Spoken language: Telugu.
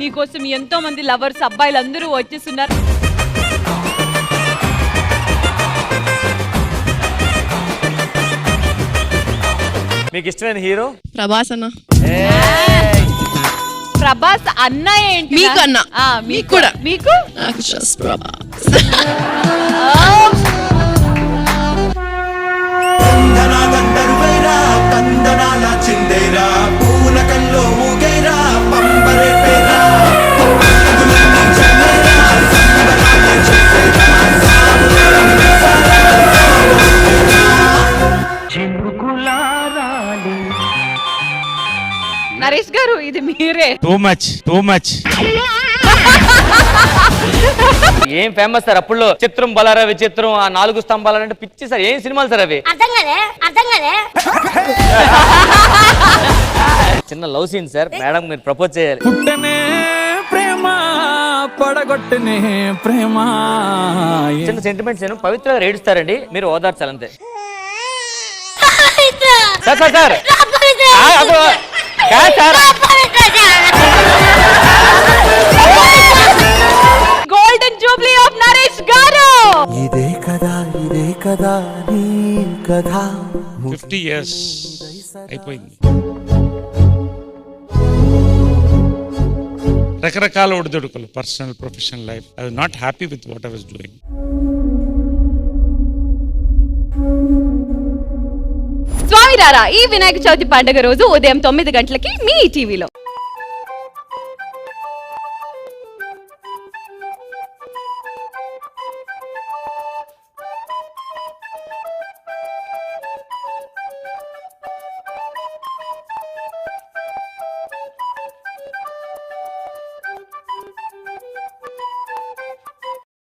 నీకోసం ఎంతో మంది లవర్స్ అబ్బాయిలు అందరూ వచ్చేస్తున్నారు. మీకు ఇష్టమైన హీరో? ప్రభాస్ అన్న. ప్రభాస్ అన్న ఏంటి? మీకు అన్న. మీకు కూడా. మీకు నాకు జస్ట్ ప్రభాస్. నరేష్ గారు ఇది మీరే. Too much. ఏం ఫేమస్ సార్ అప్పుడులో? చిత్రం బలారా విచిత్రం, ఆ 4 స్తంభాలంటే పిచ్చి సార్. ఏం సినిమాలు సార్ అవి? చిన్న లవ్ సీన్ సార్. మేడం మీరు ప్రపోజ్ చేయాలి. పుట్టనే ప్రేమ పడగొట్టనే ప్రేమ. చిన్న సెంటిమెంట్స్ నేను పవిత్ర ఏడుస్తారండి, మీరు ఓదార్చాలంతే. Sir sir sir golden jubilee of Naresh గారు. ఇదే కదా నీ కథ. 50 years అయిపోయింది. రకరకాల ఒడిదొడుకులు, personal professional life. I was not happy with what I was doing. స్వామిరారా ఈ వినాయక చవితి పండుగ రోజు ఉదయం 9 గంటలకి మీ టీవీలో.